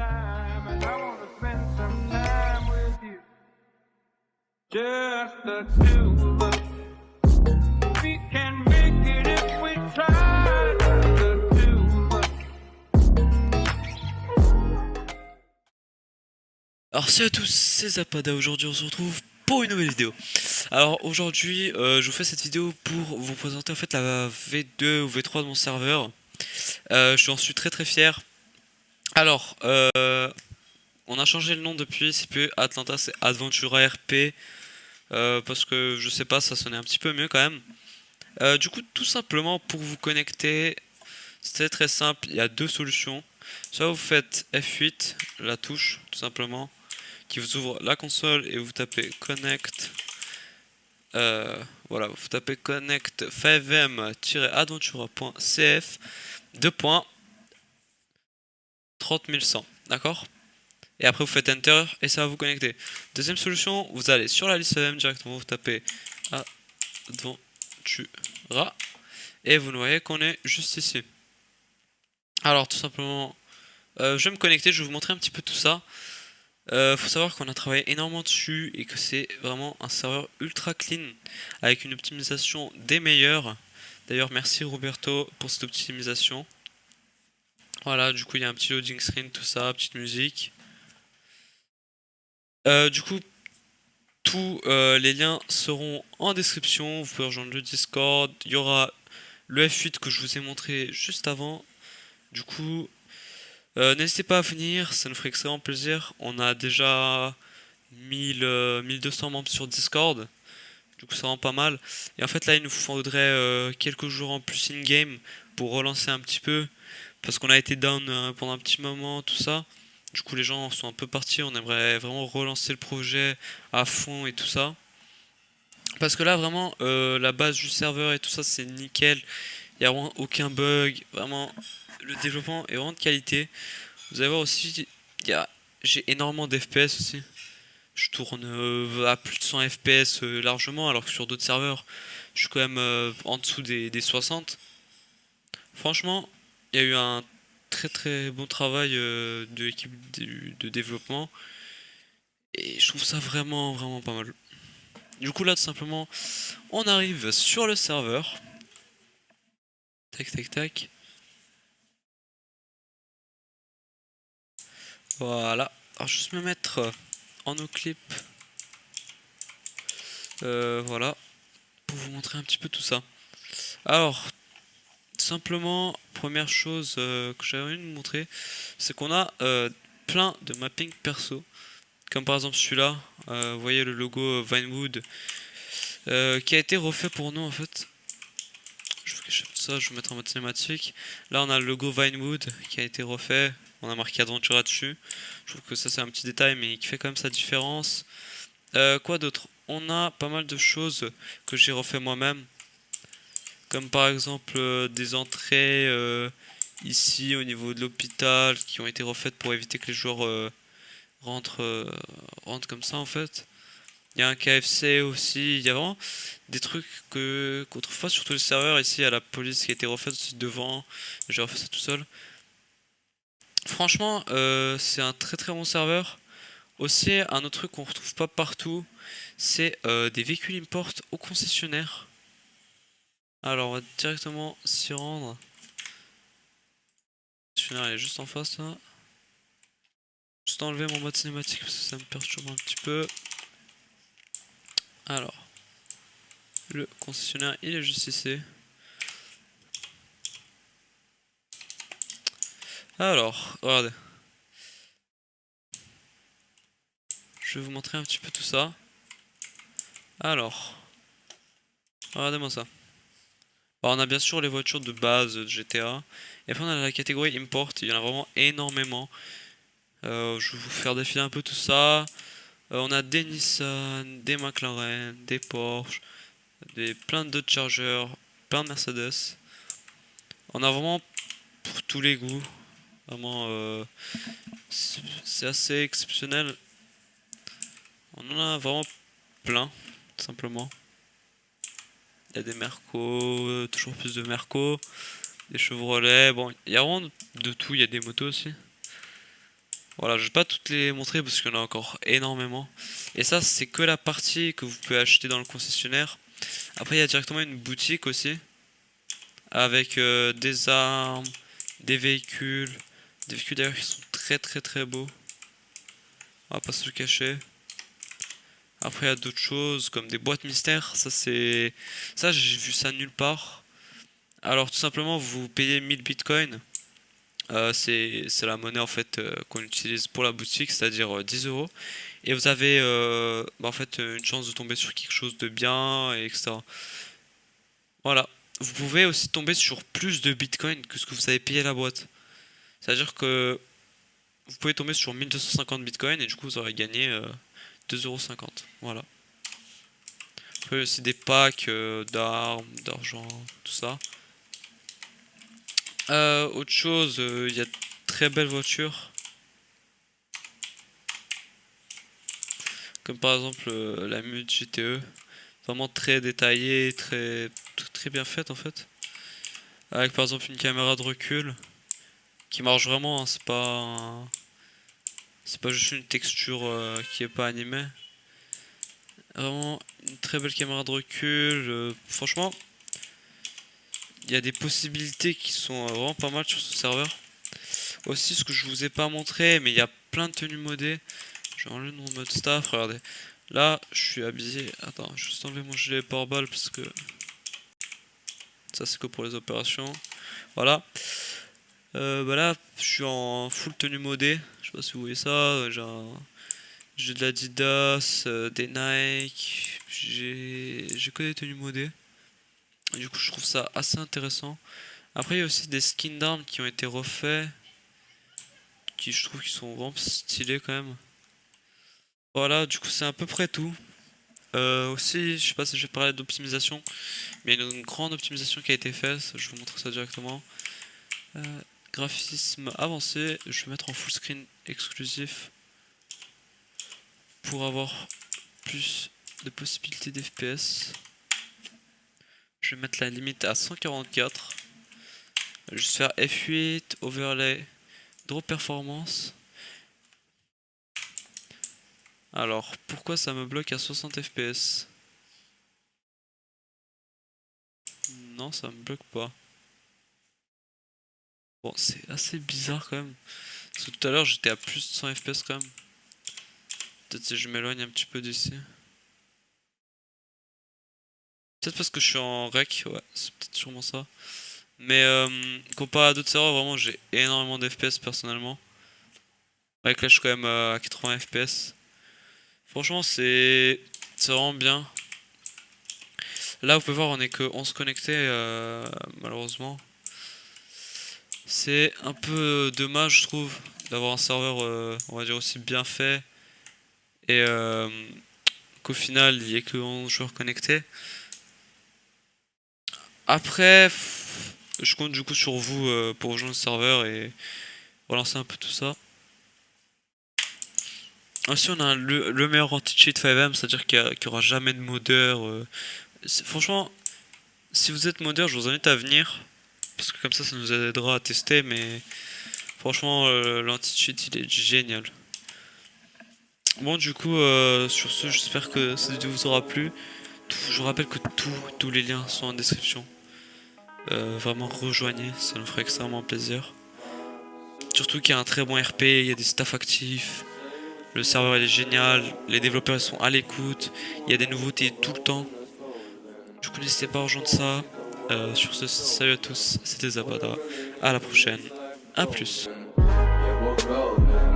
time, and I wanna spend some time with you. Just the two of us. We can make it if we try. Just the two of us. Alors salut à tous, c'est Zapada, aujourd'hui on se retrouve pour une nouvelle vidéo. Alors aujourd'hui je vous fais cette vidéo pour vous présenter en fait la V2 ou V3 de mon serveur. Je suis très très fier. Alors on a changé le nom depuis, c'est plus Atlanta, c'est Adventura RP. Parce que je sais pas, ça sonnait un petit peu mieux quand même. Du coup tout simplement pour vous connecter, c'est très simple, il y a deux solutions. Soit vous faites F8, la touche tout simplement, qui vous ouvre la console et vous tapez connect. Voilà, vous tapez connect 5m-adventura.cf 2.30100, d'accord? Et après vous faites enter et ça va vous connecter. Deuxième solution, vous allez sur la liste 5m directement, vous tapez adventura et vous voyez qu'on est juste ici. Alors tout simplement, je vais me connecter, je vais vous montrer un petit peu tout ça. Faut savoir qu'on a travaillé énormément dessus et que c'est vraiment un serveur ultra clean avec une optimisation des meilleures. D'ailleurs merci Roberto pour cette optimisation. Voilà, du coup il y a un petit loading screen, tout ça, petite musique. Du coup tous les liens seront en description, vous pouvez rejoindre le Discord, il y aura le F8 que je vous ai montré juste avant. Du coup n'hésitez pas à venir, ça nous ferait extrêmement plaisir. On a déjà 1200 membres sur Discord, du coup ça rend pas mal. Et en fait là il nous faudrait quelques jours en plus in-game pour relancer un petit peu, parce qu'on a été down pendant un petit moment, tout ça. Du coup les gens sont un peu partis, on aimerait vraiment relancer le projet à fond et tout ça. Parce que là vraiment la base du serveur et tout ça c'est nickel, il n'y a vraiment aucun bug, vraiment le développement est vraiment de qualité. Vous allez voir aussi, j'ai énormément d'FPS aussi. Je tourne à plus de 100 FPS largement, alors que sur d'autres serveurs, je suis quand même en dessous des 60. Franchement, il y a eu un très très bon travail de l'équipe de développement. Et je trouve ça vraiment vraiment pas mal. Du coup là tout simplement, on arrive sur le serveur. Tac tac tac. Voilà. Alors juste me mettre en noclip. Voilà. Pour vous montrer un petit peu tout ça. Alors, simplement, première chose que j'avais envie de vous montrer, c'est qu'on a plein de mapping perso. Comme par exemple celui-là, vous voyez le logo Vinewood qui a été refait pour nous en fait. Je vous cache tout ça, je vais mettre en mode cinématique. Là on a le logo Vinewood qui a été refait, on a marqué Adventura dessus. Je trouve que ça c'est un petit détail mais qui fait quand même sa différence. Quoi d'autre? On a pas mal de choses que j'ai refait moi-même. Comme par exemple des entrées ici au niveau de l'hôpital qui ont été refaites pour éviter que les joueurs rentrent comme ça en fait. Il y a un KFC aussi, il y a vraiment des trucs qu'on trouve pas sur tous les serveurs. Ici il y a la police qui a été refaite aussi devant, j'ai refait ça tout seul. Franchement c'est un très très bon serveur. Aussi un autre truc qu'on retrouve pas partout, c'est des véhicules import au concessionnaire. Alors on va directement s'y rendre. Le concessionnaire il est juste en face là. Juste enlever mon mode cinématique parce que ça me perturbe un petit peu. Alors, le concessionnaire il est juste ici. Alors, regardez. Je vais vous montrer un petit peu tout ça. Alors, regardez-moi ça. Alors, on a bien sûr les voitures de base de GTA. Et après on a la catégorie import, il y en a vraiment énormément. Je vais vous faire défiler un peu tout ça. On a des Nissan, des McLaren, des Porsche, plein de Dodge Charger, plein de Mercedes. On a vraiment pour tous les goûts. Vraiment, c'est assez exceptionnel. On en a vraiment plein, tout simplement. Il y a des Merco, toujours plus de Merco, des Chevrolet. Bon, il y a vraiment de tout. Il y a des motos aussi. Voilà, je vais pas toutes les montrer parce qu'il y en a encore énormément. Et ça, c'est que la partie que vous pouvez acheter dans le concessionnaire. Après, il y a directement une boutique aussi avec des armes, des véhicules. Des véhicules d'ailleurs qui sont très très très beaux. On va pas se le cacher. Après, il y a d'autres choses comme des boîtes mystères. Ça, c'est. Ça, j'ai vu ça nulle part. Alors, tout simplement, vous payez 1000 bitcoins. C'est la monnaie en fait qu'on utilise pour la boutique, c'est-à-dire 10 euros. Et vous avez en fait une chance de tomber sur quelque chose de bien, et etc. Voilà. Vous pouvez aussi tomber sur plus de bitcoins que ce que vous avez payé la boîte. C'est-à-dire que vous pouvez tomber sur 1250 bitcoins et du coup vous aurez gagné 2,50 €. Voilà. Après aussi des packs d'armes, d'argent, tout ça. Autre chose, il y a de très belles voitures. Comme par exemple la Mute GTE. Vraiment très détaillée, très bien faite en fait. Avec par exemple une caméra de recul qui marche vraiment, hein, c'est pas juste une texture qui est pas animée. Vraiment une très belle caméra de recul. Franchement, il y a des possibilités qui sont vraiment pas mal sur ce serveur. Aussi, ce que je vous ai pas montré, mais il y a plein de tenues modées. Je vais enlever mon mode staff, regardez. Là, je suis habillé. Attends, je vais juste enlever mon gilet pare-balles parce que ça, c'est que pour les opérations. Voilà. Bah là, je suis en full tenue modée. Je sais pas si vous voyez ça. J'ai de l'Adidas, des Nike. J'ai que des tenues modées. Et du coup, je trouve ça assez intéressant. Après, il y a aussi des skins d'armes qui ont été refaits. Qui je trouve qu'ils sont vraiment stylés quand même. Voilà, du coup, c'est à peu près tout. Aussi, je sais pas si je vais parler d'optimisation, mais il y a une grande optimisation qui a été faite. Je vais vous montrer ça directement. Graphisme avancé, je vais mettre en full screen exclusif pour avoir plus de possibilités d'FPS. Je vais mettre la limite à 144. Je vais juste faire F8, overlay, draw performance. Alors, pourquoi ça me bloque à 60 fps? Non, ça me bloque pas. Bon, c'est assez bizarre quand même. Parce que tout à l'heure, j'étais à plus de 100 fps quand même. Peut-être si je m'éloigne un petit peu d'ici. Peut-être parce que je suis en rec, ouais, c'est peut-être sûrement ça. Mais comparé à d'autres serveurs, vraiment, j'ai énormément d'FPS personnellement. Avec là, je suis quand même à 80 fps. Franchement, c'est vraiment bien. Là, vous pouvez voir, on est que 11 connectés, malheureusement. C'est un peu dommage, je trouve, d'avoir un serveur, on va dire, aussi bien fait. Et qu'au final, il n'y ait que 11 joueurs connectés. Après, je compte du coup sur vous pour rejoindre le serveur et relancer un peu tout ça. Ensuite, on a le meilleur anti-cheat 5M, c'est-à-dire qu'il n'y aura jamais de modeur. Franchement, si vous êtes modeur, je vous invite à venir. Parce que comme ça nous aidera à tester. Mais franchement, l'anti-cheat, il est génial. Bon, du coup, sur ce, j'espère que cette vidéo vous aura plu. Je vous rappelle que tous les liens sont en description. Vraiment, rejoignez, ça nous ferait extrêmement plaisir. Surtout qu'il y a un très bon RP, il y a des staffs actifs. Le serveur il est génial, les développeurs ils sont à l'écoute, il y a des nouveautés tout le temps. Du coup n'hésitez pas à rejoindre ça. Sur ce, salut à tous, c'était Zabada. À la prochaine. À plus. Yeah, we'll go, man.